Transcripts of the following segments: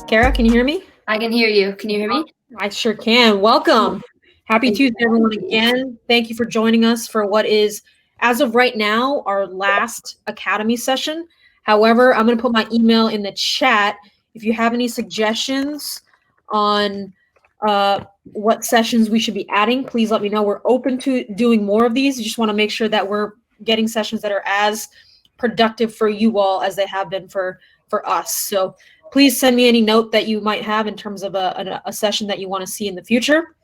Cara, can you hear me? I can hear you. Can you hear me? I sure can. Welcome. Happy Tuesday, everyone, again. Thank you for joining us for what is, as of right now, our last Academy session. However, I'm going to put my email in the chat. If you have any suggestions on what sessions we should be adding, please let me know. We're open to doing more of these. We just want to make sure that we're getting sessions that are as productive for you all as they have been for us. So please send me any note that you might have in terms of a session that you want to see in the future.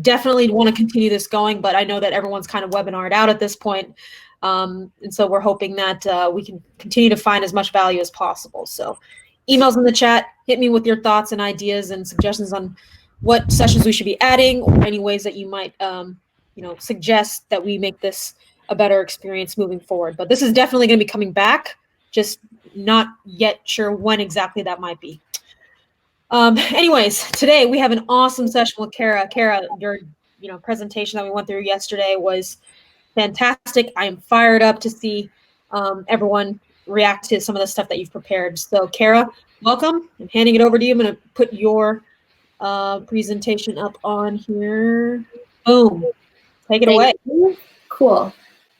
Definitely want to continue this going, but I know that everyone's kind of webinared out at this point. And so we're hoping that we can continue to find as much value as possible. So emails in the chat, hit me with your thoughts and ideas and suggestions on what sessions we should be adding or any ways that you might suggest that we make this a better experience moving forward. But this is definitely going to be coming back, just not yet sure when exactly that might be. Anyways, today we have an awesome session with Cara. Cara, your presentation that we went through yesterday was fantastic. I am fired up to see everyone react to some of the stuff that you've prepared. So Cara, welcome. I'm handing it over to you. I'm going to put your presentation up on here. Boom. Take it away. Cool.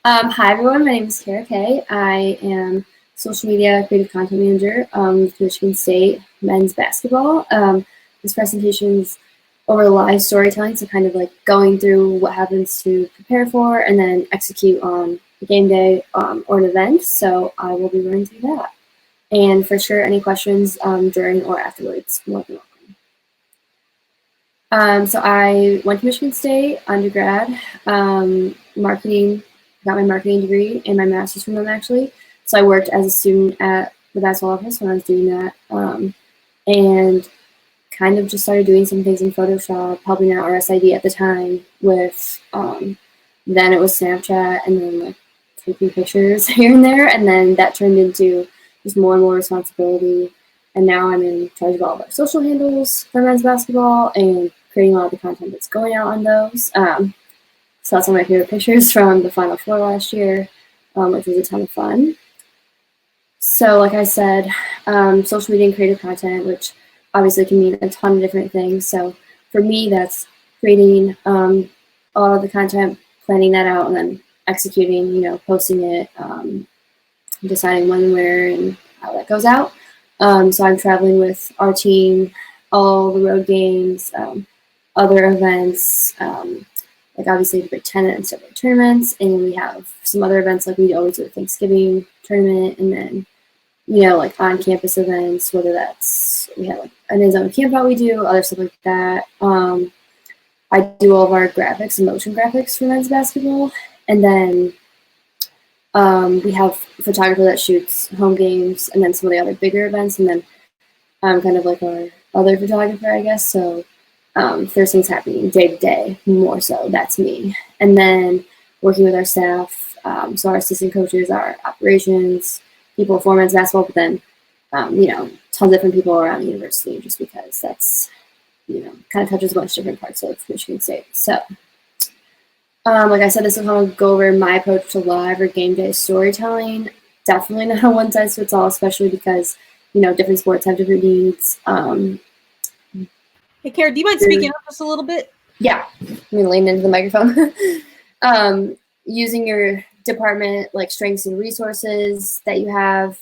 Hi, everyone. My name is Cara Kaye. I am social media creative content manager with Michigan State men's basketball. This presentation is over live storytelling, so kind of like going through what happens to prepare for and then execute on the game day or an event. So I will be running through that. And for sure, any questions during or afterwards, more than welcome. So I went to Michigan State undergrad, marketing, got my marketing degree and my master's from them actually. So I worked as a student at the basketball office when I was doing that, and kind of just started doing some things in Photoshop, helping out our SID at the time with, then it was Snapchat and then like taking pictures here and there, and then that turned into just more and more responsibility. And now I'm in charge of all of our social handles for men's basketball and creating a lot of the content that's going out on those. So that's one of my favorite pictures from the Final Four last year, which was a ton of fun. So like I said, social media and creative content, which obviously can mean a ton of different things. So for me, that's creating all of the content, planning that out, and then executing, posting it, deciding when and where and how that goes out. So I'm traveling with our team, all the road games, other events, like obviously the Big Ten and several tournaments, and we have some other events like we always do a Thanksgiving tournament, and then like on-campus events, whether that's we have like an in-zone camp out we do, other stuff like that. I do all of our graphics and motion graphics for men's basketball, and then we have a photographer that shoots home games, and then some of the other bigger events, and then I'm kind of like our other photographer, I guess. So there's things happening day to day, more so that's me. And then working with our staff, so our assistant coaches, our operations people for men's basketball, but then tons of different people around the university, just because that's kind of touches a bunch of different parts of Michigan State. So like I said, this will kind of go over my approach to live or game day storytelling. Definitely not a one size fits all, especially because different sports have different needs. Hey, Cara, do you mind speaking up just a little bit? Yeah, let me lean into the microphone. Using your department, like strengths and resources that you have.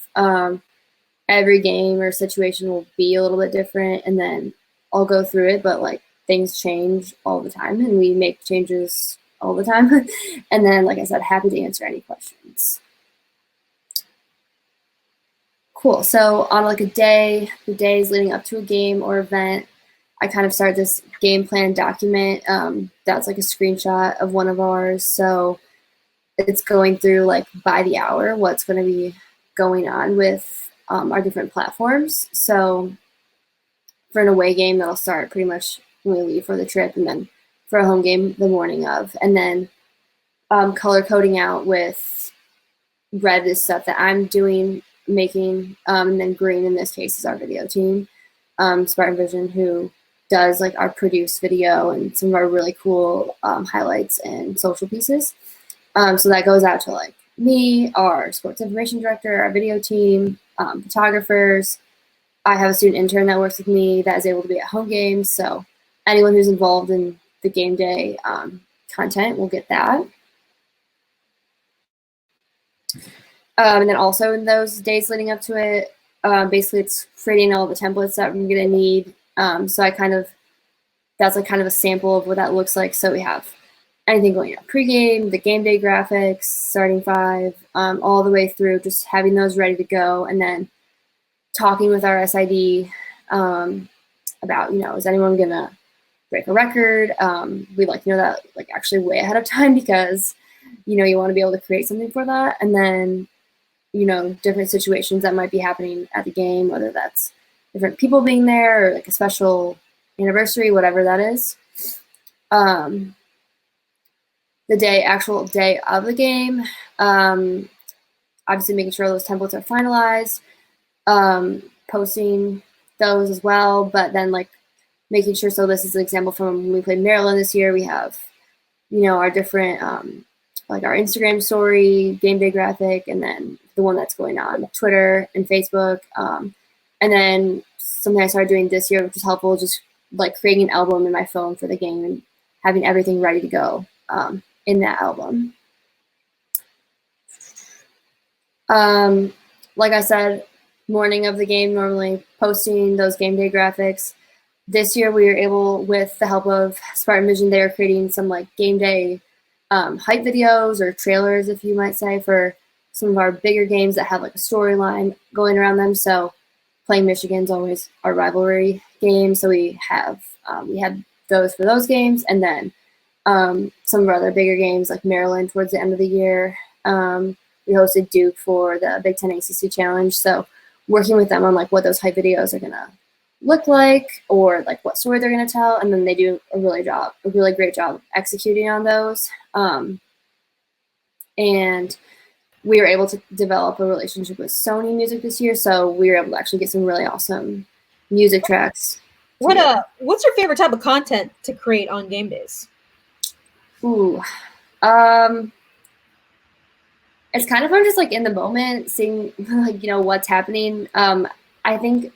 Every game or situation will be a little bit different, and then I'll go through it, but like things change all the time and we make changes all the time. And then, like I said, happy to answer any questions. Cool. So on like a day, the days leading up to a game or event, I kind of start this game plan document. That's like a screenshot of one of ours. So it's going through like by the hour what's going to be going on with our different platforms. So for an away game, that'll start pretty much when we leave for the trip, and then for a home game the morning of, and then color coding out with red is stuff that I'm doing, making, and then green in this case is our video team, Spartan Vision, who does like our produced video and some of our really cool highlights and social pieces. So that goes out to like me, our sports information director, our video team, photographers, I have a student intern that works with me that is able to be at home games. So anyone who's involved in the game day content will get that. And then also in those days leading up to it, basically it's creating all the templates that we're gonna need. So that's like kind of a sample of what that looks like. So we have anything going on pregame, the game day graphics, starting five, all the way through, just having those ready to go, and then talking with our SID about, is anyone gonna break a record? We'd like to know that like actually way ahead of time because, you want to be able to create something for that. And then, different situations that might be happening at the game, whether that's different people being there or like a special anniversary, whatever that is. The actual day of the game, obviously making sure those templates are finalized, posting those as well, but then like making sure, so this is an example from when we played Maryland this year, we have, our different, like our Instagram story, game day graphic, and then the one that's going on Twitter and Facebook. And then something I started doing this year, which was helpful, just like creating an album in my phone for the game and having everything ready to go in that album. Like I said, morning of the game, normally posting those game day graphics. This year we were able, with the help of Spartan Vision, they are creating some like game day hype videos or trailers, if you might say, for some of our bigger games that have like a storyline going around them. So playing Michigan's always our rivalry game. So we had those for those games. And then some of our other bigger games like Maryland towards the end of the year. We hosted Duke for the Big Ten ACC Challenge. So working with them on like what those hype videos are gonna look like, or like what story they're gonna tell, and then they do a really great job executing on those. And we were able to develop a relationship with Sony Music this year, so we were able to actually get some really awesome music tracks. What's your favorite type of content to create on game days? Ooh, it's kind of fun just like in the moment, seeing like, what's happening. I think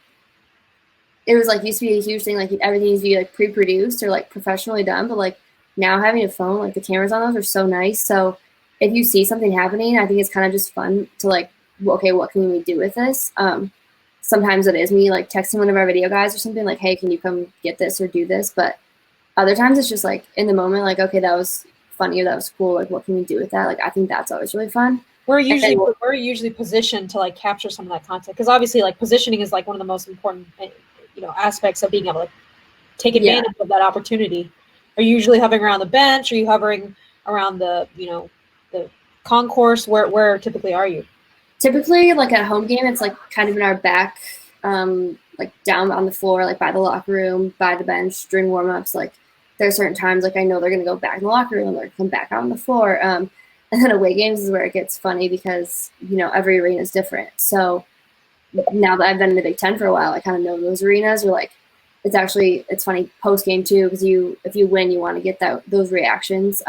it was like used to be a huge thing, like everything used to be like pre-produced or like professionally done, but like now having a phone, like the cameras on those are so nice. So if you see something happening, I think it's kind of just fun to like, okay, what can we do with this? Sometimes it is me like texting one of our video guys or something like, hey, can you come get this or do this? But other times it's just like in the moment, like, okay, that was funny or that was cool. Like, what can we do with that? Like, I think that's always really fun. We're usually positioned to like capture some of that content, because obviously like positioning is like one of the most important aspects of being able to take advantage of that opportunity. Are you usually hovering around the bench? Are you hovering around the the concourse? Where typically are you? Typically, like at a home game, it's like kind of in our back, like down on the floor, like by the locker room, by the bench during warm-ups. Like there are certain times like I know they're gonna go back in the locker room, they're gonna come back out on the floor. And then away games is where it gets funny because every arena is different. So now that I've been in the Big Ten for a while, I kind of know those arenas. Or like it's funny post game too, because if you win, you want to get those reactions.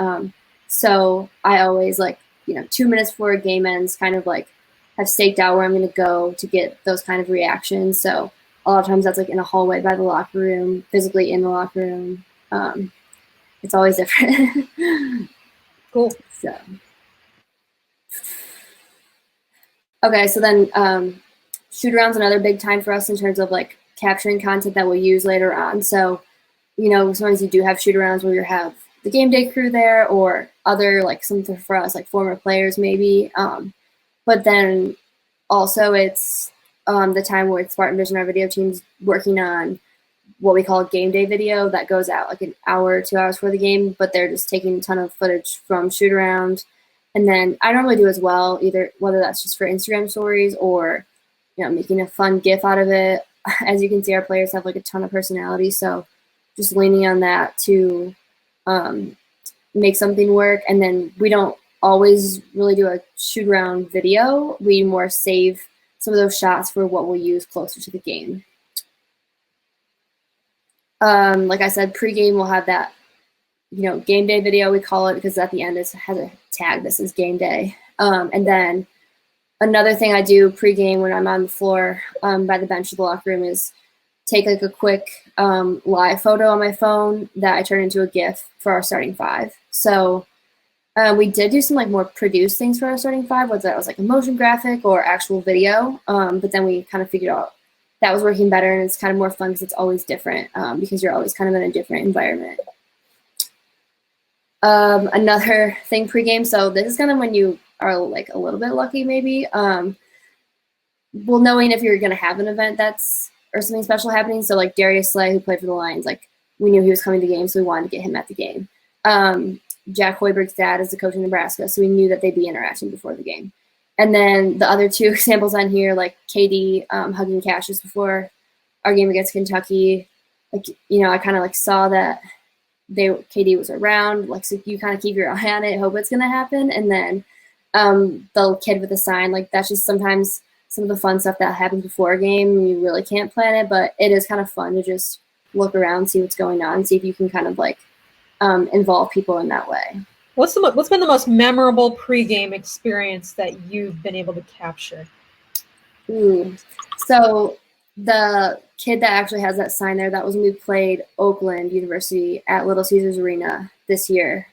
So I always like 2 minutes before a game ends, kind of like have staked out where I'm going to go to get those kind of reactions. So a lot of times that's like in a hallway by the locker room, physically in the locker room. It's always different. Cool. So. Okay, so then shoot-around's another big time for us in terms of like capturing content that we'll use later on. So, sometimes you do have shoot-arounds where you have the game day crew there, or other like something for us like former players maybe. But then also it's the time where Spartan Vision, our video team's working on what we call a game day video that goes out like an hour, 2 hours before the game, but they're just taking a ton of footage from shoot-around. And then I normally do as well, either whether that's just for Instagram stories or, making a fun GIF out of it. As you can see, our players have like a ton of personality, so just leaning on that to make something work. And then we don't always really do a shoot-around video. We more save some of those shots for what we'll use closer to the game. Like I said, pregame we'll have that game day video, we call it, because at the end it has a tag that says game day. And then Another thing I do pregame when I'm on the floor by the bench of the locker room is take like a quick live photo on my phone that I turn into a GIF for our starting five. So we did do some like more produced things for our starting five, whether that was like a motion graphic or actual video. But then we kind of figured out that was working better, and it's kind of more fun because it's always different because you're always kind of in a different environment. Another thing pregame, so this is kind of when you are like a little bit lucky maybe. Well, knowing if you're going to have an event or something special happening. So like Darius Slay, who played for the Lions, like we knew he was coming to games, so we wanted to get him at the game. Jack Hoiberg's dad is the coach in Nebraska, so we knew that they'd be interacting before the game. And then the other two examples on here, like KD hugging Cassius before our game against Kentucky. Like, you know, I kind of like saw that KD was around, like, so you kind of keep your eye on it, hope it's going to happen. And then the kid with the sign, like that's just sometimes some of the fun stuff that happens before a game. You really can't plan it, but it is kind of fun to just look around, see what's going on, see if you can kind of like involve people in that way. What's been the most memorable pregame experience that you've been able to capture? So the kid that actually has that sign there, that was when we played Oakland University at Little Caesars Arena this year.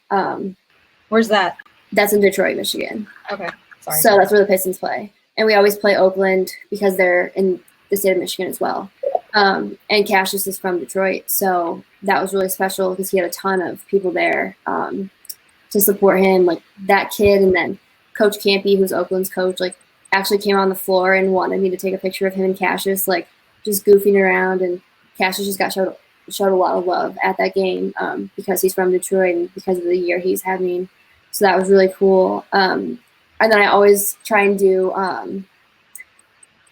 Where's that? That's in Detroit, Michigan. Okay, sorry. So that's where the Pistons play. And we always play Oakland because they're in the state of Michigan as well. And Cassius is from Detroit, so that was really special because he had a ton of people there to support him, like that kid. And then Coach Campy, who's Oakland's coach, like actually came on the floor and wanted me to take a picture of him and Cassius, like just goofing around. And Cassius just got showed a lot of love at that game because he's from Detroit and because of the year he's having. So that was really cool. And then I always try and do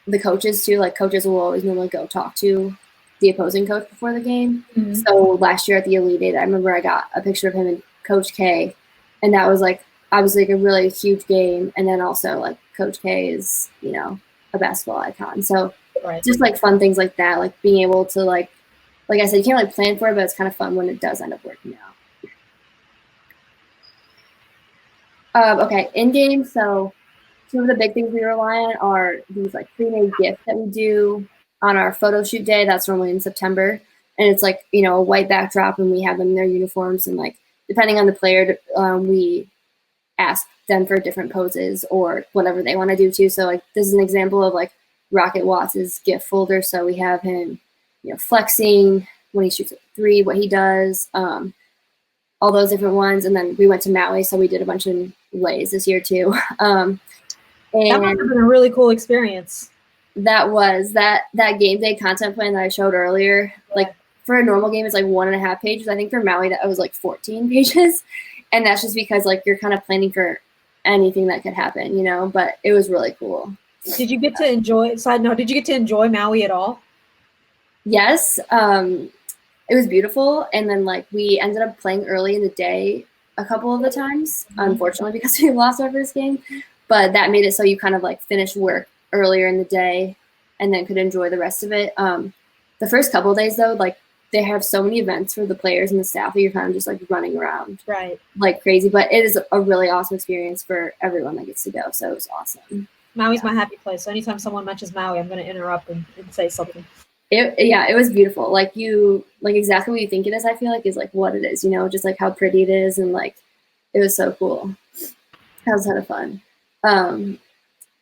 the coaches too. Like coaches will always normally go talk to the opposing coach before the game. Mm-hmm. So last year at the Elite Eight, I remember I got a picture of him and Coach Kaye, and that was like obviously like a really huge game. And then also like Coach Kaye is, you know, a basketball icon. So just like fun things like that, like being able to like I said, you can't really plan for it, but it's kind of fun when it does end up working out. Okay, in game. So some of the big things we rely on are these like pre-made gifts that we do on our photo shoot day. That's normally in September, and it's like, you know, a white backdrop, and we have them in their uniforms, and like depending on the player, we ask them for different poses or whatever they want to do too. So like this is an example of like Rocket Watts' gift folder. So we have him, you know, flexing when he shoots a three, what he does, all those different ones. And then we went to Maui, so we did a bunch of lays this year too. And that must have been a really cool experience. That was that game day content plan that I showed earlier. Yeah. Like for a normal game, it's like 1.5 pages. I think for Maui, that was like 14 pages. And that's just because like you're kind of planning for anything that could happen, you know, but it was really cool. Did you get to enjoy, side note, did you get to enjoy Maui at all? Yes. It was beautiful. And then like we ended up playing early in the day a couple of the times, unfortunately, because we lost our first game. But that made it so you kind of like finish work earlier in the day and then could enjoy the rest of it. The first couple of days though, like they have so many events for the players and the staff that you're kind of just like running around like crazy. But it is a really awesome experience for everyone that gets to go. So it was awesome. Maui's my happy place. So anytime someone mentions Maui, I'm going to interrupt and say something. It was beautiful. Like exactly what you think it is, I feel like, is like what it is, you know, just like how pretty it is. And like, it was so cool. That was a ton of fun.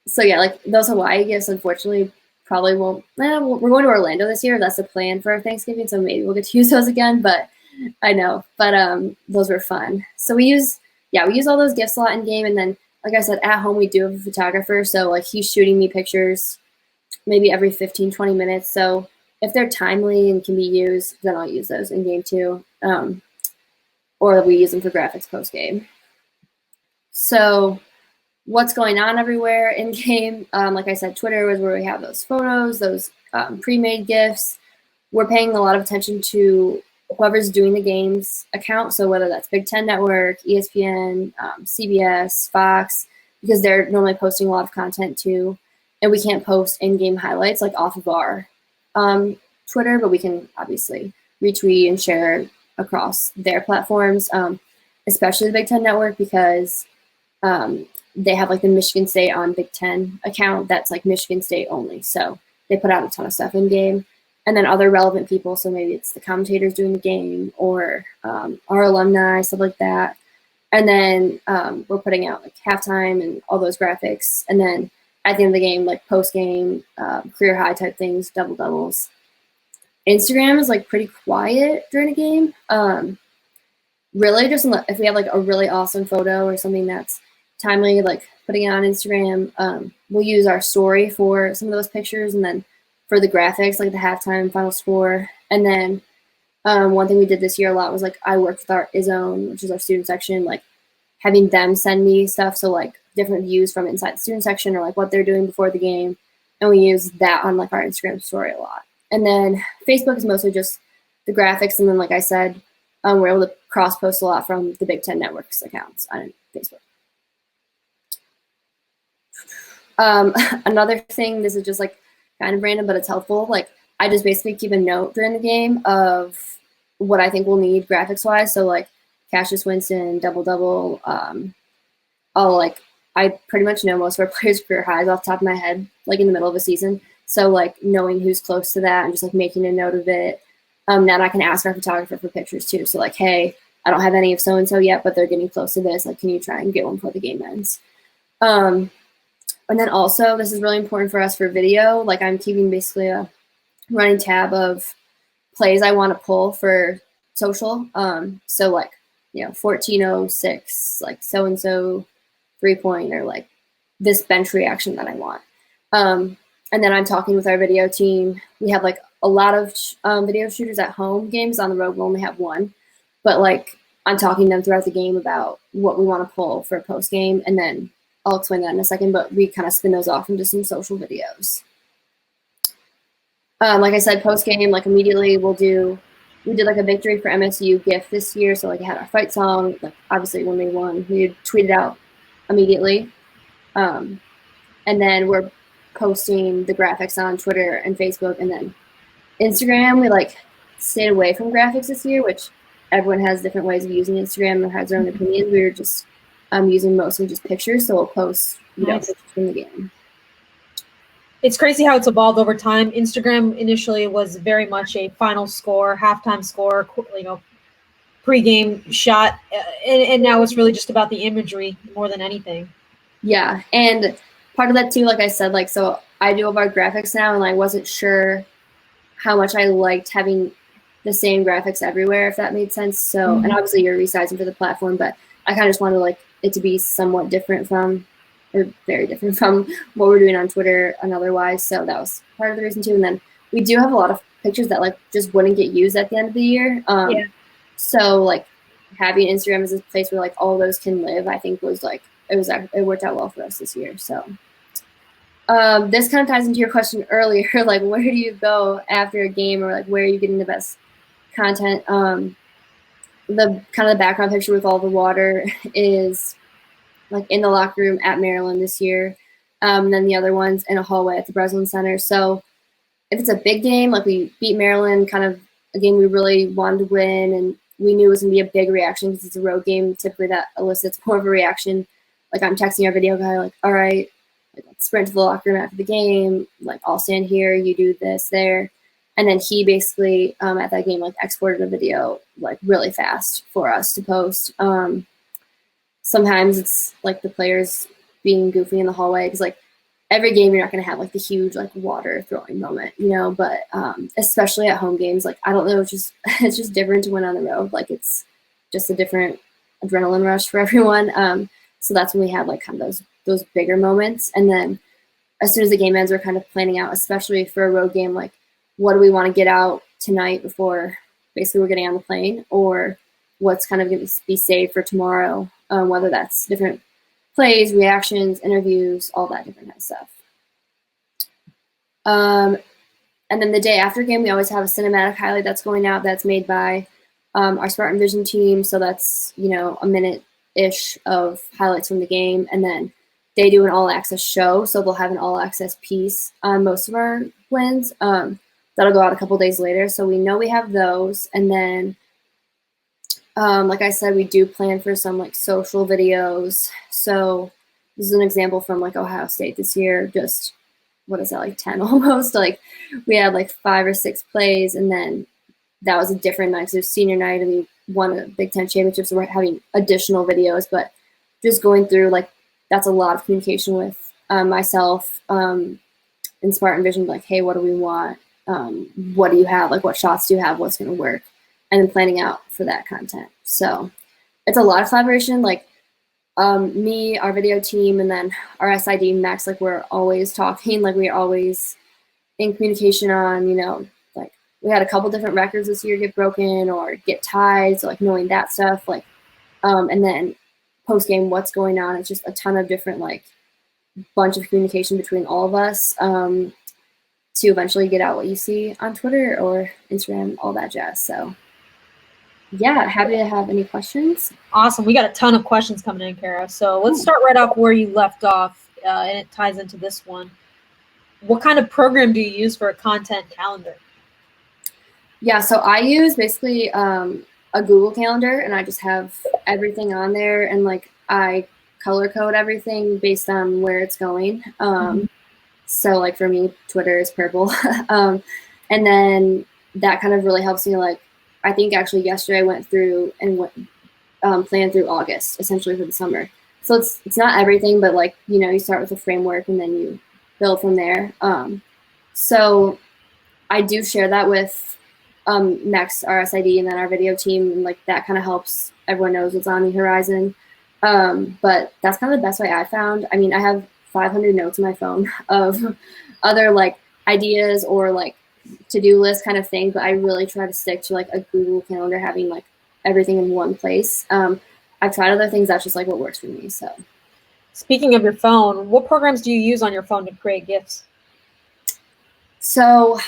So yeah, like those Hawaii gifts, unfortunately, probably won't. We're going to Orlando this year. That's the plan for our Thanksgiving, so maybe we'll get to use those again. But I know, those were fun. So we use all those gifts a lot in game, and then like I said, at home we do have a photographer, so like he's shooting me pictures maybe every 15-20 minutes. So if they're timely and can be used, then I'll use those in game too, or we use them for graphics post game. So what's going on everywhere in game? Like I said, Twitter is where we have those photos, those pre-made gifts. We're paying a lot of attention to whoever's doing the game's account. So whether that's Big Ten Network, ESPN, CBS, Fox, because they're normally posting a lot of content too. And we can't post in-game highlights like off of our Twitter, but we can obviously retweet and share across their platforms, especially the Big Ten Network, because they have like the Michigan State on Big Ten account that's like Michigan State only. So they put out a ton of stuff in game. And then other relevant people, so maybe it's the commentators doing the game or our alumni, stuff like that. And then we're putting out like halftime and all those graphics. And then at the end of the game, like post-game, career high type things, double-doubles. Instagram is like pretty quiet during a game. Really just if we have like a really awesome photo or something that's timely, like putting it on Instagram, we'll use our story for some of those pictures, and then for the graphics, like the halftime, final score. And then one thing we did this year a lot was like I worked with our IZone, which is our student section, like having them send me stuff. So like different views from inside the student section or like what they're doing before the game. And we use that on like our Instagram story a lot. And then Facebook is mostly just the graphics. And then, like I said, we're able to cross post a lot from the Big Ten Network's accounts on Facebook. Another thing, this is just like kind of random, but it's helpful. Like I just basically keep a note during the game of what I think we'll need graphics wise. So like Cassius Winston, double-double, I pretty much know most of our players' career highs off the top of my head, like in the middle of a season. So like knowing who's close to that and just like making a note of it. Now I can ask our photographer for pictures too. So like, hey, I don't have any of so-and-so yet, but they're getting close to this. Like, can you try and get one before the game ends? And then also, this is really important for us for video. Like I'm keeping basically a running tab of plays I want to pull for social. So like, 14:06, like so-and-so 3-point, or like this bench reaction that I want. And then I'm talking with our video team. We have like a lot of video shooters at home games. On the road, we'll only have one. But like I'm talking to them throughout the game about what we want to pull for a post game, and then I'll explain that in a second, but we kind of spin those off into some social videos. Like I said, post game, like immediately we did like a victory for MSU gift this year. So like I had our fight song, like obviously when we won, we tweeted out immediately. And then we're posting the graphics on Twitter and Facebook, and then Instagram. We like stayed away from graphics this year, which everyone has different ways of using Instagram and has their own opinions. We were just using mostly just pictures, so we'll post pictures from the game. It's crazy how it's evolved over time. Instagram initially was very much a final score, halftime score, pregame shot, and now it's really just about the imagery more than anything. Yeah, and part of that too, like I said, like so I do all of our graphics now, and I wasn't sure how much I liked having the same graphics everywhere, if that made sense. So, and obviously you're resizing for the platform, but I kind of just wanted like it to be somewhat different from, or very different from what we're doing on Twitter and otherwise. So that was part of the reason too. And then we do have a lot of pictures that like just wouldn't get used at the end of the year. So like having Instagram as a place where like all those can live, I think was like, it worked out well for us this year. So this kind of ties into your question earlier, like where do you go after a game, or like where are you getting the best content? The kind of the background picture with all the water is like in the locker room at Maryland this year. And then the other one's in a hallway at the Breslin Center. So if it's a big game, like we beat Maryland, kind of a game we really wanted to win, and we knew it was going to be a big reaction because it's a road game. Typically that elicits more of a reaction. Like I'm texting our video guy, like, all right, like, let's sprint to the locker room after the game. Like I'll stand here, you do this there. And then he basically at that game like exported a video like really fast for us to post. Sometimes it's like the players being goofy in the hallway, because like every game you're not going to have like the huge like water throwing moment, but especially at home games, like I don't know, it's just different to win on the road. Like it's just a different adrenaline rush for everyone. So that's when we have like kind of those bigger moments. And then as soon as the game ends, we're kind of planning out, especially for a road game, like what do we want to get out tonight before basically we're getting on the plane, or what's kind of going to be saved for tomorrow, whether that's different plays, reactions, interviews, all that different kind of stuff. And then the day after game, we always have a cinematic highlight that's going out that's made by our Spartan Vision team. So that's, a minute-ish of highlights from the game. And then they do an all-access show. So they'll have an all-access piece on most of our wins. That'll go out a couple days later. So we know we have those. And then, like I said, we do plan for some like social videos. So this is an example from like Ohio State this year. Just what is that, like 10 almost? Like we had like 5 or 6 plays, and then that was a different night because it was senior night and we won a Big Ten championship, so we're having additional videos. But just going through, like, that's a lot of communication with myself and Spartan Vision, like, hey, what do we want? What do you have? Like, what shots do you have? What's going to work? And then planning out for that content. So it's a lot of collaboration. Like me, our video team, and then our SID, Max, like we're always talking, like we're always in communication on, you know, like we had a couple different records this year get broken or get tied. So like knowing that stuff, like, and then post game, what's going on. It's just a ton of different, like, bunch of communication between all of us to eventually get out what you see on Twitter or Instagram, all that jazz. So yeah, happy to have any questions. Awesome. We got a ton of questions coming in, Cara. So let's start right off where you left off, and it ties into this one. What kind of program do you use for a content calendar? Yeah, so I use basically a Google Calendar, and I just have everything on there, and like I color code everything based on where it's going. So like for me, Twitter is purple. And then that kind of really helps me. Like, I think actually yesterday I went through and planned through August essentially for the summer. So it's not everything, but like, you know, you start with a framework and then you build from there. So I do share that with Max, our SID, and then our video team, and like that kind of helps everyone knows what's on the horizon. But that's kind of the best way I found. I mean, I have 500 notes on my phone of other like ideas or like to-do list kind of thing, but I really try to stick to like a Google Calendar, having like everything in one place. I've tried other things, that's just like what works for me. So speaking of your phone, what programs do you use on your phone to create GIFs? So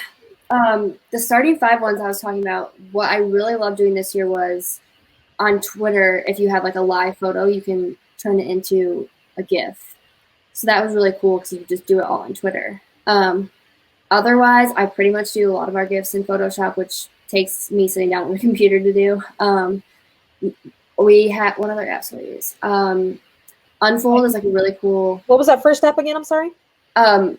the starting 5 ones I was talking about, what I really loved doing this year was on Twitter, if you have like a live photo, you can turn it into a GIF. So that was really cool because you could just do it all on Twitter. Otherwise, I pretty much do a lot of our GIFs in Photoshop, which takes me sitting down on the computer to do. We have, what other apps do we use? Unfold is like a really cool. What was that first app again? I'm sorry. The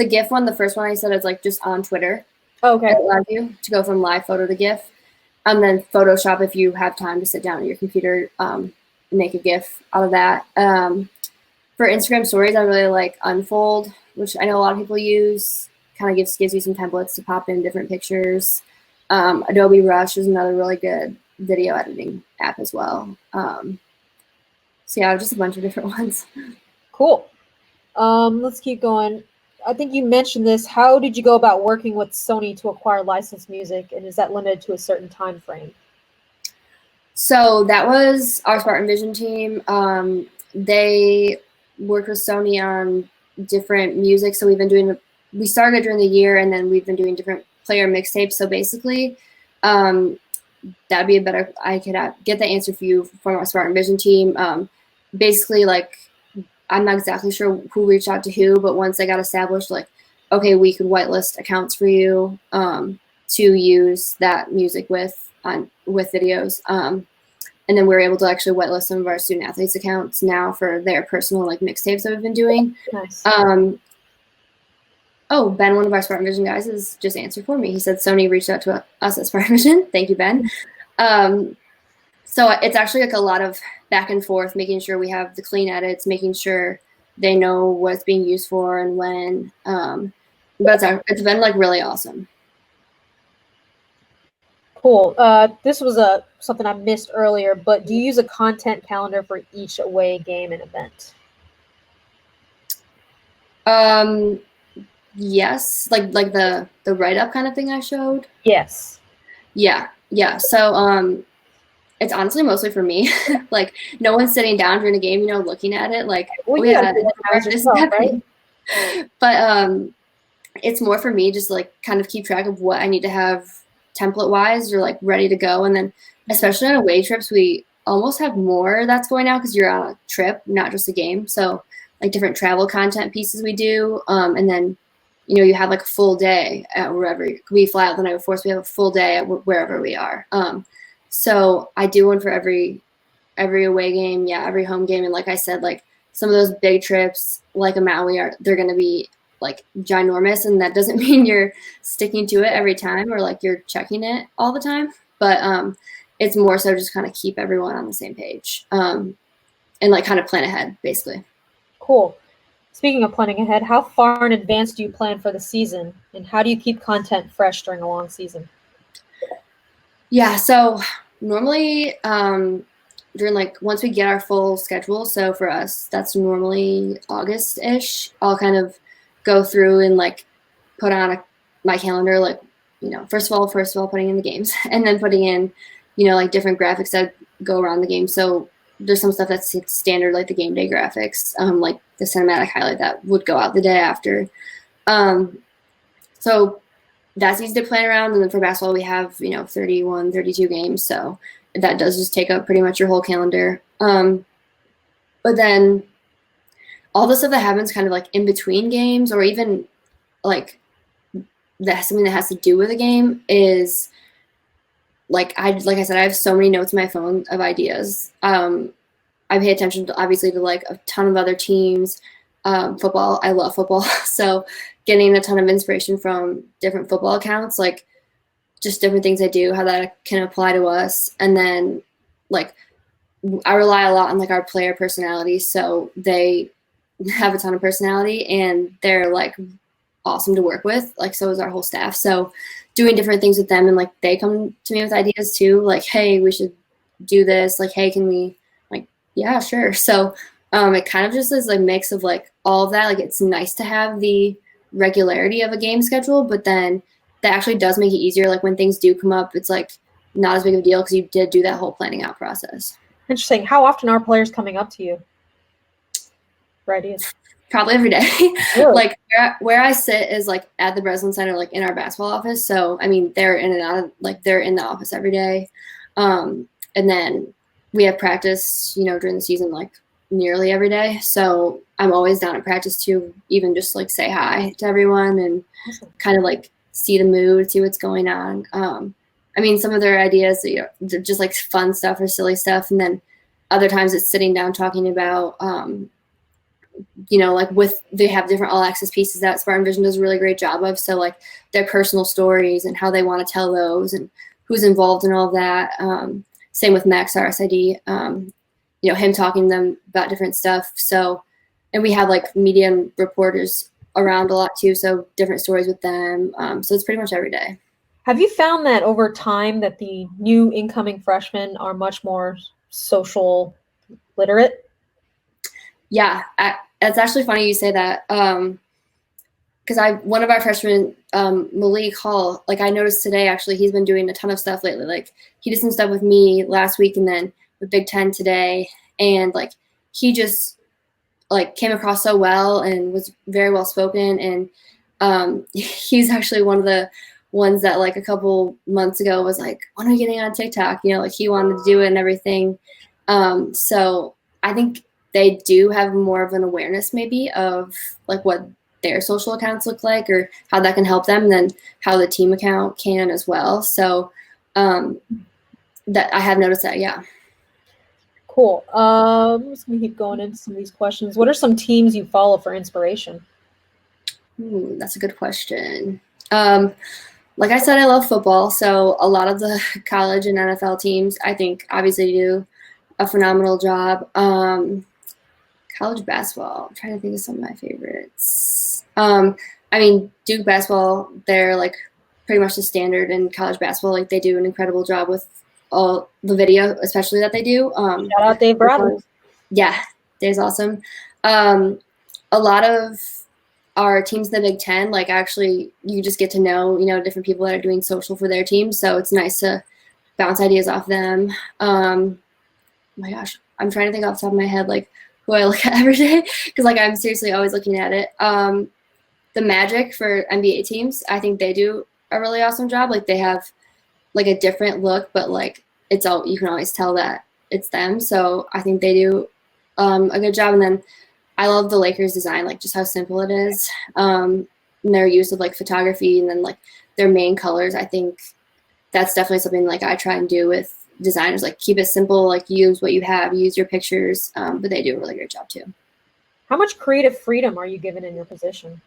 GIF one, the first one I said is like just on Twitter. Oh, okay. It allows you to go from live photo to GIF. And then Photoshop, if you have time to sit down at your computer, make a GIF out of that. For Instagram stories, I really like Unfold, which I know a lot of people use. Kind of gives you some templates to pop in different pictures. Adobe Rush is another really good video editing app as well. So yeah, just a bunch of different ones. Cool. Let's keep going. I think you mentioned this. How did you go about working with Sony to acquire licensed music, and is that limited to a certain time frame? So that was our Spartan Vision team. They worked with Sony on different music. So we started during the year, and then we've been doing different player mixtapes. So basically, that'd be I could get the answer for you from our Spartan Vision team. Basically, like, I'm not exactly sure who reached out to who, but once they got established, like, okay, we could whitelist accounts for you to use that music with videos. And then we're able to actually whitelist some of our student athletes accounts now for their personal like mixtapes that we've been doing. Nice. Oh, Ben, one of our Spartan Vision guys, has just answered for me. He said Sony reached out to us at Spartan Vision. Thank you, Ben. So it's actually like a lot of back and forth, making sure we have the clean edits, making sure they know what it's being used for and when. But it's been like really awesome. Cool. This was something I missed earlier, but do you use a content calendar for each away game and event? Yes, like the write-up kind of thing I showed. Yes. Yeah. So it's honestly mostly for me. Like, no one's sitting down during a game, looking at it. Like, well, right? But it's more for me, just like kind of keep track of what I need to have template-wise or like ready to go. And then especially on away trips, we almost have more that's going out because you're on a trip, not just a game. So like different travel content pieces we do. And then, you have like a full day at wherever we fly out the night before. So we have a full day at wherever we are. So I do one for every away game. Yeah. Every home game. And like I said, like some of those big trips like a Maui they're going to be like ginormous, and that doesn't mean you're sticking to it every time or like you're checking it all the time. But it's more so just kind of keep everyone on the same page and like kind of plan ahead, basically. Cool. Speaking of planning ahead, how far in advance do you plan for the season, and how do you keep content fresh during a long season? Yeah, so normally during like once we get our full schedule, so for us that's normally August-ish, I'll kind of go through and like put on my calendar, like, you know, first of all putting in the games and then putting in, you know, like different graphics that go around the game. So there's some stuff that's standard, like the game day graphics, like the cinematic highlight that would go out the day after. So that's easy to plan around. And then for basketball, we have, you know, 31, 32 games. So that does just take up pretty much your whole calendar. But then all the stuff that happens kind of like in between games, or even like that's something that has to do with a game, is like I said, I have so many notes in my phone of ideas. I pay attention to, obviously, to like a ton of other teams. Football, I love football. So getting a ton of inspiration from different football accounts, like just different things I do, how that can apply to us. And then like I rely a lot on like our player personalities. So they have a ton of personality and they're like awesome to work with. Like, so is our whole staff. So doing different things with them, and like they come to me with ideas too. Like, hey, we should do this. Like, hey, can we, like, yeah, sure. So it kind of just is a mix of like all of that. Like, it's nice to have the regularity of a game schedule, but then that actually does make it easier. Like when things do come up, it's like not as big of a deal because you did do that whole planning out process. Interesting. How often are players coming up to you for ideas? Probably every day. Really? Like where I sit is like at the Breslin Center, like in our basketball office. So I mean, they're in and out of, like they're in the office every day. And then we have practice, you know, during the season, like nearly every day. So I'm always down at practice to even just like say hi to everyone and kind of like see the mood, see what's going on. I mean, some of their ideas, you know, just like fun stuff or silly stuff. And then other times it's sitting down talking about, you know, like they have different all access pieces that Spartan Vision does a really great job of. So like their personal stories and how they want to tell those and who's involved in all of that. Same with Max, our SID, you know, him talking to them about different stuff. So, and we have like media reporters around a lot too. So different stories with them. So it's pretty much every day. Have you found that over time that the new incoming freshmen are much more social literate? Yeah, it's actually funny you say that. Because one of our freshmen, Malik Hall, like I noticed today, actually, he's been doing a ton of stuff lately. Like he did some stuff with me last week and then with Big Ten today. And like, he just like came across so well and was very well spoken. And he's actually one of the ones that like a couple months ago was like, when are we getting on TikTok? You know, like he wanted to do it and everything. So I think they do have more of an awareness maybe of like what their social accounts look like or how that can help them than how the team account can as well. So that I have noticed that, yeah. Cool. I'm just gonna keep going into some of these questions. What are some teams you follow for inspiration? That's a good question. Like I said, I love football. So a lot of the college and NFL teams, I think obviously do a phenomenal job. College basketball, I'm trying to think of some of my favorites. I mean, Duke basketball, they're like pretty much the standard in college basketball. Like they do an incredible job with all the video, especially that they do. Shout out Dave Bradley. Yeah, Dave's awesome. A lot of our teams in the Big Ten, like actually you just get to know, you know, different people that are doing social for their team. So it's nice to bounce ideas off them. Oh my gosh, I'm trying to think off the top of my head, like who I look at every day because like I'm seriously always looking at it. The Magic for NBA teams, I think they do a really awesome job. Like they have like a different look, but like it's all, you can always tell that it's them. So I think they do a good job. And then I love the Lakers design, like just how simple it is. And their use of like photography and then like their main colors. I think that's definitely something like I try and do with designers, like keep it simple, like use what you have, use your pictures, but they do a really great job too. How much creative freedom are you given in your position?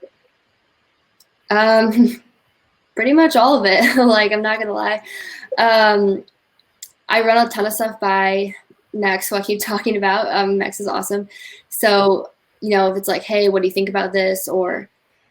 Pretty much all of it. Like, I'm not gonna lie. I run a ton of stuff by Max, who I keep talking about. Max is awesome. So, if it's like, hey, what do you think about this? Or,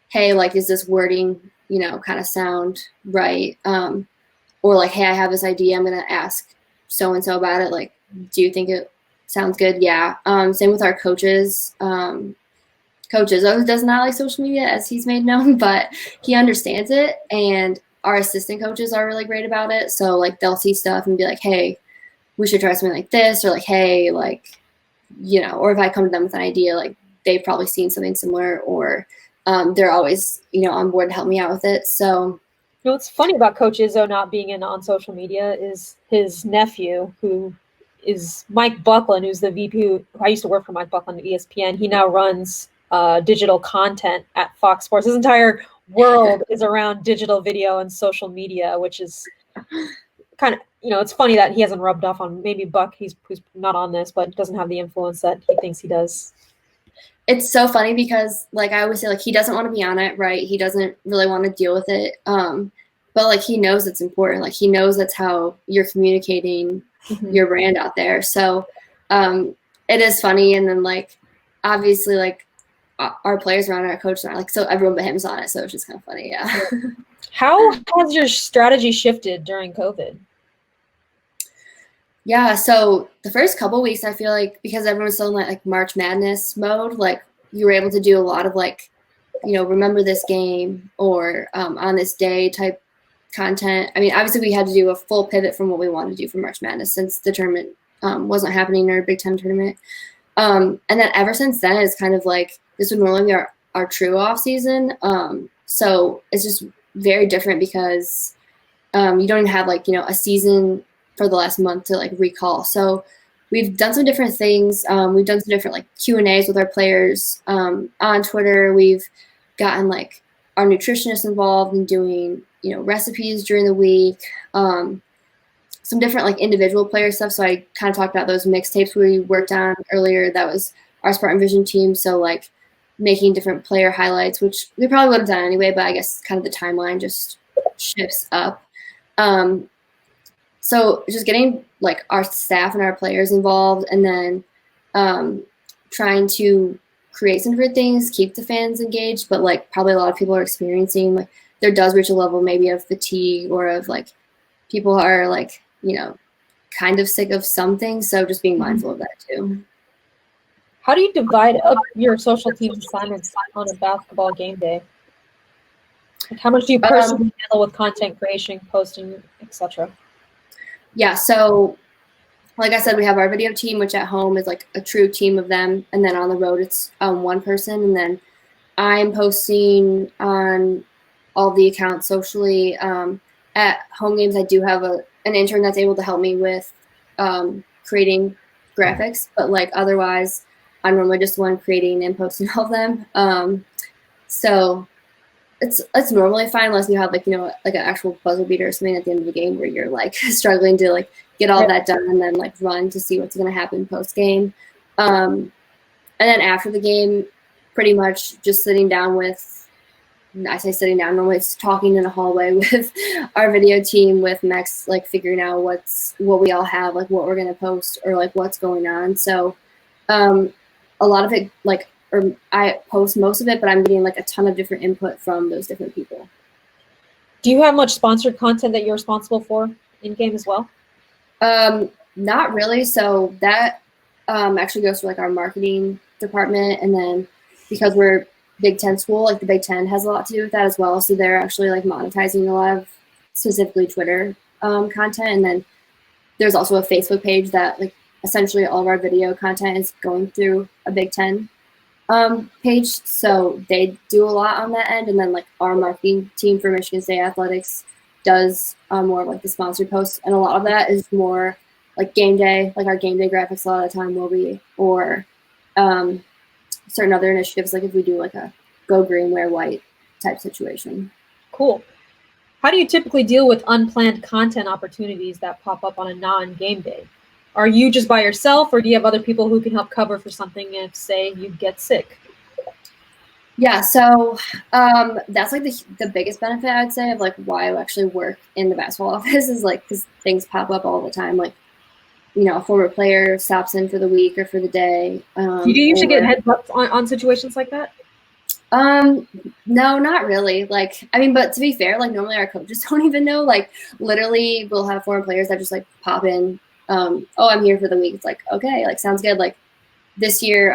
hey, like, is this wording, kind of sound right? Or like, hey, I have this idea. I'm gonna ask so-and-so about it. Like, do you think it sounds good? Yeah. Same with our coaches. Coaches does not like social media, as he's made known, but he understands it. And our assistant coaches are really great about it. So like they'll see stuff and be like, hey, we should try something like this, or like, hey, like, or if I come to them with an idea, like they've probably seen something similar, or they're always, on board to help me out with it. So what's funny about Coach Izzo not being in on social media is his nephew, who is Mike Buckland, who's the VP. Who I used to work for Mike Buckland at ESPN. He now runs digital content at Fox Sports. His entire world is around digital video and social media, which is kind of, it's funny that he hasn't rubbed off on maybe Buck, who's not on this, but doesn't have the influence that he thinks he does. It's so funny because, like, I always say, like, he doesn't want to be on it, right? He doesn't really want to deal with it. But, like, he knows it's important. Like, he knows that's how you're communicating your brand out there. So it is funny. And then, like, obviously, like, our players are on it, our coaches are on it, like, so everyone but him's on it. So it's just kind of funny, yeah. How has your strategy shifted during COVID? Yeah, so the first couple weeks, I feel like because everyone's still in like March Madness mode, like you were able to do a lot of like, remember this game or on this day type content. I mean, obviously we had to do a full pivot from what we wanted to do for March Madness since the tournament wasn't happening in our Big Ten tournament. And then ever since then, it's kind of like this would normally be our true off season. So it's just very different because you don't even have like, a season for the last month to like recall. So we've done some different things. We've done some different like Q&As with our players on Twitter. We've gotten like our nutritionists involved in doing, recipes during the week. Some different like individual player stuff. So I kind of talked about those mixtapes we worked on earlier. That was our Spartan Vision team. So like making different player highlights, which we probably would have done anyway, but I guess kind of the timeline just shifts up. So just getting like our staff and our players involved, and then trying to create some different things, keep the fans engaged, but like probably a lot of people are experiencing like there does reach a level maybe of fatigue or of like people are like, kind of sick of something. So just being mindful of that too. How do you divide up your social team's assignments on a basketball game day? Like how much do you personally handle with content creation, posting, etc.? Yeah, so like I said, we have our video team, which at home is like a true team of them, and then on the road it's one person, and then I'm posting on all the accounts socially. At home games, I do have an intern that's able to help me with creating graphics, but like otherwise, I'm normally just the one creating and posting all of them. So it's normally fine unless you have like like an actual buzzer beater or something at the end of the game where you're like struggling to like get all that done and then like run to see what's going to happen post game. And then after the game, pretty much just sitting down with, I say sitting down, normally it's talking in a hallway with our video team, with Max, like figuring out what we all have, like what we're going to post or like what's going on. So a lot of it, like, or I post most of it, but I'm getting like a ton of different input from those different people. Do you have much sponsored content that you're responsible for in game as well? Not really. So that actually goes to like our marketing department, and then because we're Big Ten school, like the Big Ten has a lot to do with that as well. So they're actually like monetizing a lot of specifically Twitter content, and then there's also a Facebook page that like essentially all of our video content is going through a Big Ten page, so they do a lot on that end, and then like our marketing team for Michigan State Athletics does more of like the sponsored posts, and a lot of that is more like game day, like our game day graphics a lot of the time will be, or certain other initiatives, like if we do like a go green, wear white type situation. Cool. How do you typically deal with unplanned content opportunities that pop up on a non-game day? Are you just by yourself, or do you have other people who can help cover for something if, say, you get sick? Yeah, so that's like the biggest benefit I'd say of like why I actually work in the basketball office is like because things pop up all the time. Like, you know, a former player stops in for the week or for the day. Do you usually get heads up on situations like that? No, not really. Like, I mean, but to be fair, like normally our coaches don't even know. Like, literally, we'll have foreign players that just like pop in. Oh, I'm here for the week. It's like, okay, like sounds good. Like this year,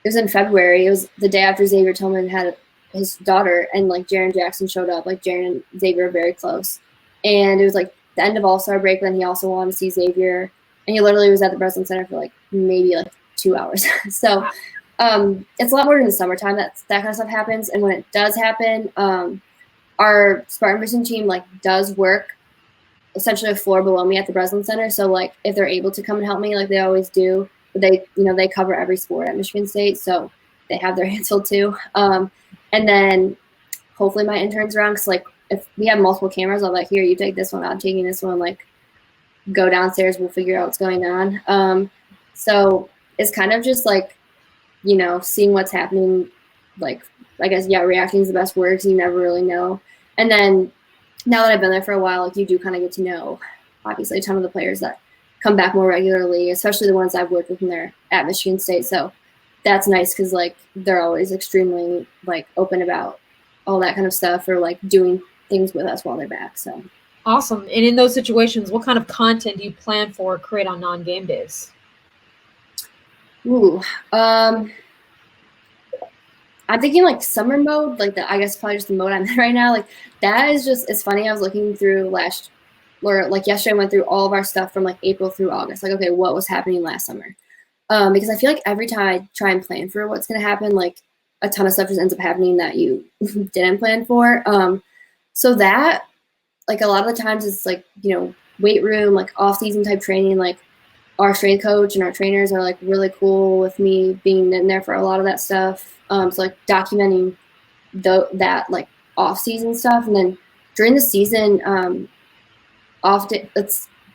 it was in February. It was the day after Xavier Tillman had his daughter, and like Jaren Jackson showed up. Like Jaren and Xavier are very close, and it was like the end of All-Star break. Then he also wanted to see Xavier, and he literally was at the Breslin Center for like maybe like 2 hours. So it's a lot more in the summertime that kind of stuff happens. And when it does happen, our Spartan Vision team like does work essentially a floor below me at the Breslin Center. So like if they're able to come and help me, like they always do, but they cover every sport at Michigan State, so they have their hands full too. And then hopefully my intern's around because like if we have multiple cameras, I'm like, here, you take this one, I'm taking this one, like go downstairs, we'll figure out what's going on. So it's kind of just like, you know, seeing what's happening, like, I guess, yeah, reacting is the best word because you never really know. And then now that I've been there for a while, like, you do kind of get to know, obviously, a ton of the players that come back more regularly, especially the ones I've worked with when they're at Michigan State. So that's nice because, like, they're always extremely, like, open about all that kind of stuff or, like, doing things with us while they're back. So awesome. And in those situations, what kind of content do you plan for or create on non-game days? Ooh, I'm thinking like summer mode, like I guess probably just the mode I'm in right now. Like that is just, it's funny. I was looking through yesterday I went through all of our stuff from like April through August. Like, okay, what was happening last summer? Because I feel like every time I try and plan for what's going to happen, like a ton of stuff just ends up happening that you didn't plan for. So that, like a lot of the times it's like, you know, weight room, like off season type training, like our strength coach and our trainers are like really cool with me being in there for a lot of that stuff. So like documenting that like off season stuff, and then during the season, often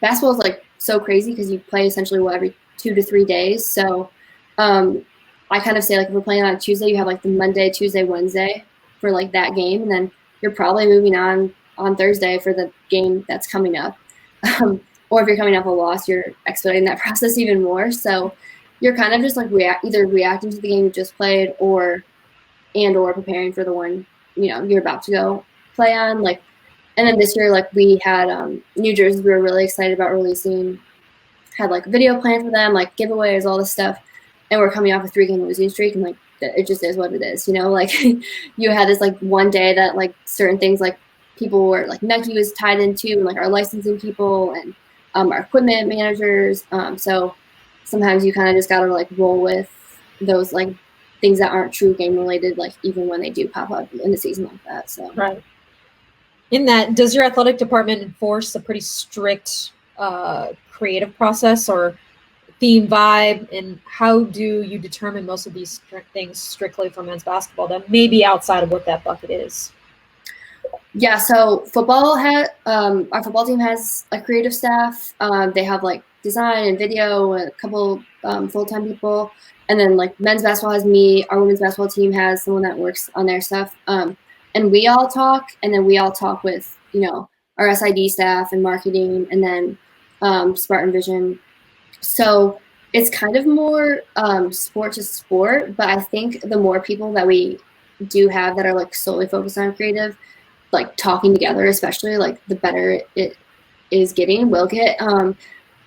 basketball is like so crazy because you play essentially every 2 to 3 days. So I kind of say like if we're playing on a Tuesday, you have like the Monday, Tuesday, Wednesday for like that game, and then you're probably moving on Thursday for the game that's coming up. Or if you're coming off a loss, you're expediting that process even more. So you're kind of just like either reacting to the game you just played or preparing for the one, you know, you're about to go play on. Like, and then this year, like we had New Jersey, we were really excited about releasing, had like video plan for them, like giveaways, all this stuff. And we're coming off a 3-game losing streak, and like it just is what it is, you know, like you had this like one day that like certain things like people were like Nike was tied into, and like our licensing people and our equipment managers. So sometimes you kind of just got to like roll with those like things that aren't true game related, like even when they do pop up in the season like that. So right. In that, does your athletic department enforce a pretty strict creative process or theme vibe? And how do you determine most of these things strictly for men's basketball that may be outside of what that bucket is? Yeah, so our football team has a creative staff. They have like design and video, a couple full-time people, and then like men's basketball has me. Our women's basketball team has someone that works on their stuff, and we all talk, and then we all talk with, you know, our SID staff and marketing, and then Spartan Vision. So it's kind of more sport to sport, but I think the more people that we do have that are like solely focused on creative, like talking together, especially, like the better it will get.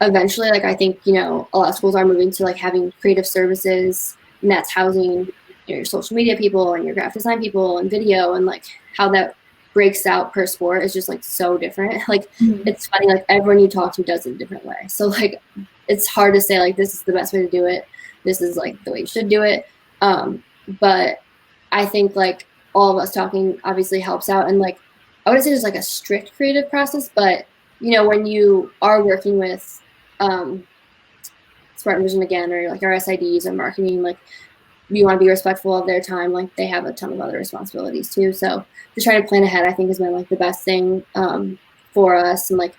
Eventually, like I think, you know, a lot of schools are moving to like having creative services, and that's housing, you know, your social media people and your graphic design people and video, and like how that breaks out per sport is just like so different. Like It's funny, like everyone you talk to does it a different way. So like it's hard to say like this is the best way to do it. This is like the way you should do it. But I think like all of us talking obviously helps out, and like I wouldn't say there's like a strict creative process, but you know, when you are working with Spartan Vision again, or like our SIDs and marketing, like you want to be respectful of their time. Like they have a ton of other responsibilities too. So just trying to plan ahead, I think, has been like the best thing for us. And like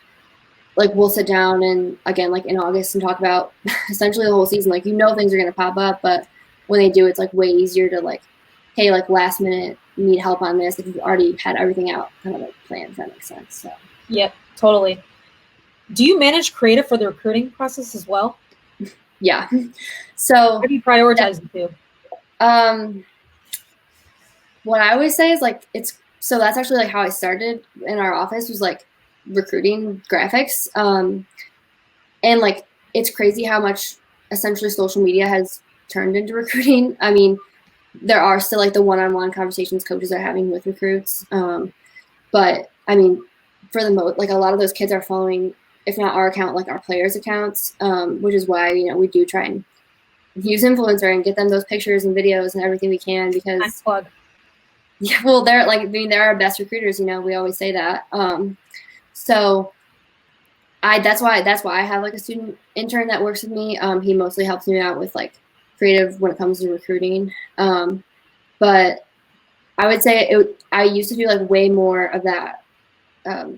we'll sit down and again, like in August, and talk about essentially the whole season. Like, you know, things are going to pop up, but when they do, it's like way easier to like hey, like last minute need help on this if you've already had everything out kind of like planned, if that makes sense. So Yep, totally. Do you manage creative for the recruiting process as well? yeah. So How do you prioritize the two? What I always say is like so that's actually like how I started in our office, was like recruiting graphics. And like it's crazy how much essentially social media has turned into recruiting. I mean, there are still like the one-on-one conversations coaches are having with recruits. But I mean, for the most, like a lot of those kids are following, if not our account, like our players' accounts, which is why, you know, we do try and use influencer and get them those pictures and videos and everything we can, because Nice plug. yeah, well, they're like, I mean, they're our best recruiters, you know, we always say that. So that's why I have like a student intern that works with me. He mostly helps me out with like creative when it comes to recruiting. But I would say I used to do like way more of that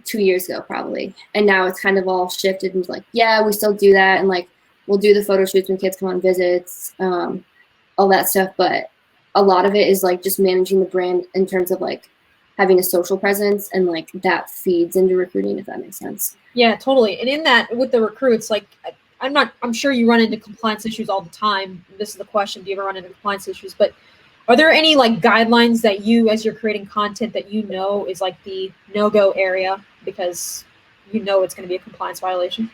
2 years ago probably, and now it's kind of all shifted into like, yeah, we still do that, and like we'll do the photo shoots when kids come on visits, all that stuff. But a lot of it is like just managing the brand in terms of like having a social presence, and like that feeds into recruiting, if that makes sense. Yeah, totally. And in that, with the recruits, like I'm sure you run into compliance issues all the time. This is the question: do you ever run into compliance issues? But are there any like guidelines that you, as you're creating content, that you know is like the no-go area because you know it's going to be a compliance violation?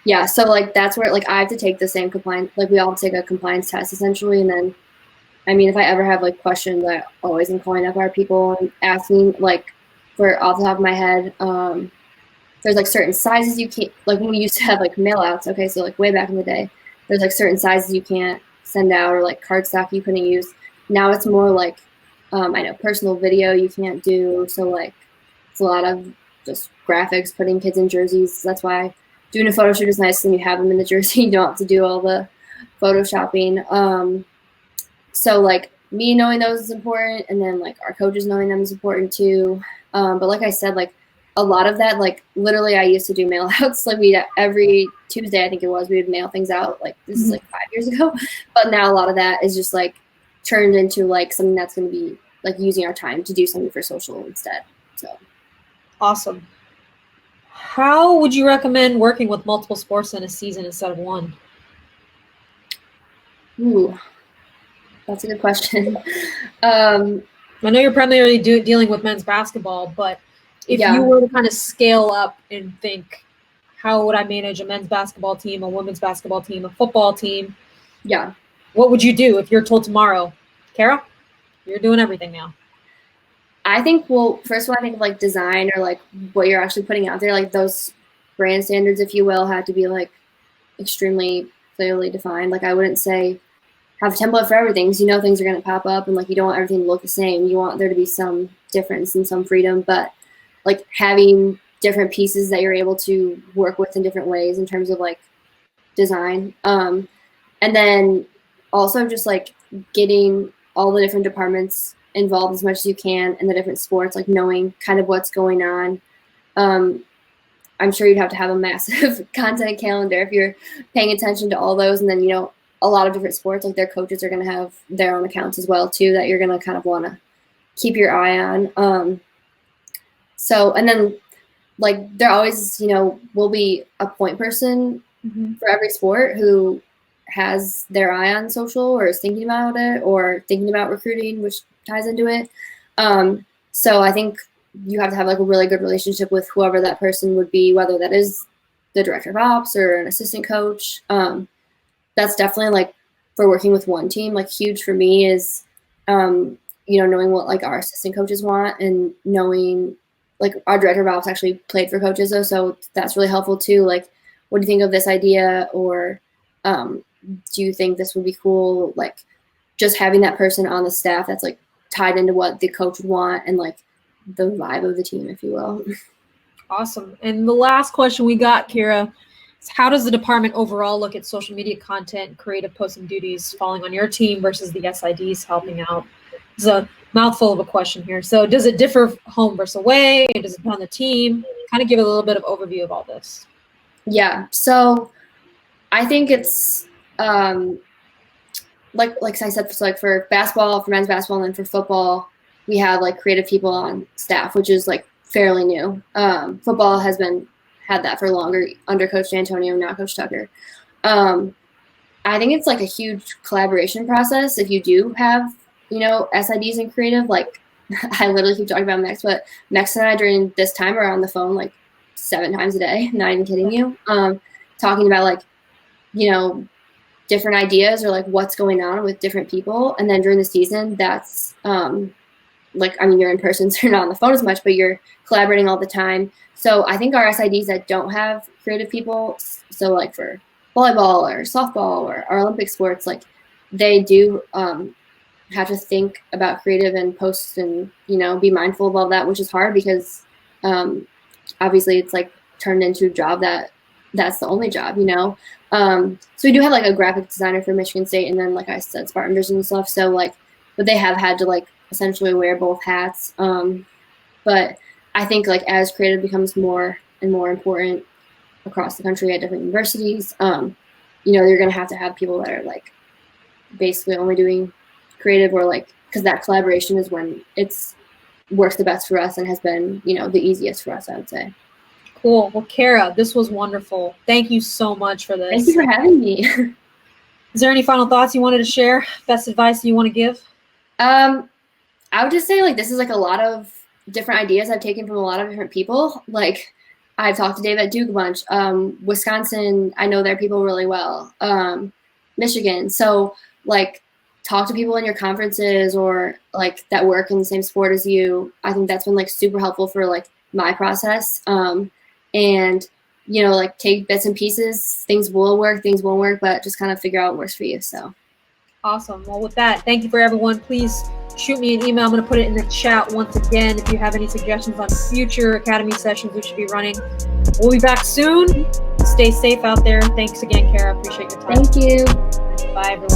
Yeah, so like that's where like I have to take the same compliance, like we all take a compliance test essentially, and then I mean, if I ever have like questions, I always am calling up our people and asking, like, for off the top of my head, there's like certain sizes you can't, like when we used to have like mail outs, okay, so like way back in the day, there's like certain sizes you can't send out, or like cardstock you couldn't use. Now it's more like, I know personal video you can't do, so like it's a lot of just graphics, putting kids in jerseys. That's why doing a photo shoot is nice, and you have them in the jersey, you don't have to do all the photoshopping. So like me knowing those is important, and then like our coaches knowing them is important too. But like I said, like a lot of that, like literally I used to do mail outs. Like every Tuesday, I think it was, we would mail things out. Like this is like 5 years ago. But now a lot of that is just like turned into like something that's going to be like using our time to do something for social instead. So awesome. How would you recommend working with multiple sports in a season instead of one? Ooh, that's a good question. I know you're primarily dealing with men's basketball, but if you were to kind of scale up and think, how would I manage a men's basketball team, a women's basketball team, a football team? Yeah. What would you do if you're told tomorrow, Cara, you're doing everything now? I think, well, first of all, I think like design, or like what you're actually putting out there, like those brand standards, if you will, have to be like extremely clearly defined. Like I wouldn't say have a template for everything, because you know things are going to pop up, and like you don't want everything to look the same. You want there to be some difference and some freedom, but like having different pieces that you're able to work with in different ways in terms of like design. And then also just like getting all the different departments involved as much as you can in the different sports, like knowing kind of what's going on. I'm sure you'd have to have a massive content calendar if you're paying attention to all those. And then, you know, a lot of different sports, like their coaches are going to have their own accounts as well too, that you're going to kind of want to keep your eye on. So, and then like there always, you know, will be a point person for every sport who has their eye on social, or is thinking about it, or thinking about recruiting, which ties into it. So I think you have to have like a really good relationship with whoever that person would be, whether that is the director of ops or an assistant coach. That's definitely like for working with one team, like huge for me is, you know, knowing what like our assistant coaches want, and knowing like our director of ops actually played for coaches though. So that's really helpful too. Like, what do you think of this idea? Or do you think this would be cool? Like just having that person on the staff that's like tied into what the coach would want, and like the vibe of the team, if you will. Awesome. And the last question we got, Cara, is how does the department overall look at social media content, creative posting duties falling on your team versus the SIDs helping out? It's a mouthful of a question here. So does it differ home versus away? Does it depend on the team? Kind of give a little bit of overview of all this. Yeah. So I think it's like I said, so like for basketball, for men's basketball, and then for football, we have like creative people on staff, which is like fairly new. Football has had that for longer under Coach D'Antonio, not Coach Tucker. I think it's like a huge collaboration process if you do have, you know, SIDs and creative. Like I literally keep talking about Max, but Max and I during this time are on the phone like 7 times a day, not even kidding you, talking about like, you know, different ideas or like what's going on with different people. And then during the season, that's like, I mean, you're in person, so you're not on the phone as much, but you're collaborating all the time. So I think our SIDs that don't have creative people, so like for volleyball or softball or our Olympic sports, like they do have to think about creative and post and, you know, be mindful of all that, which is hard because obviously it's like turned into a job that's the only job, you know. So we do have like a graphic designer for Michigan State, and then like I said, Spartan Vision and stuff. So like, but they have had to like essentially wear both hats. But I think like as creative becomes more and more important across the country at different universities, you know, you're gonna have to have people that are like basically only doing creative, or like, because that collaboration is when it's works the best for us and has been, you know, the easiest for us, I would say. Cool. Well, Cara, this was wonderful. Thank you so much for this. Thank you for having me. Is there any final thoughts you wanted to share? Best advice you want to give? I would just say like this is like a lot of different ideas I've taken from a lot of different people. Like I've talked to Dave at Duke a bunch. Wisconsin, I know their people really well. Michigan. So like talk to people in your conferences or like that work in the same sport as you. I think that's been like super helpful for like my process. And, you know, like take bits and pieces. Things will work, things won't work, but just kind of figure out what works for you. So awesome. Well, with that, thank you for everyone. Please shoot me an email. I'm going to put it in the chat once again if you have any suggestions on future Academy sessions we should be running. We'll be back soon. Stay safe out there. Thanks again, Cara. Appreciate your time. Thank you. Bye, everyone.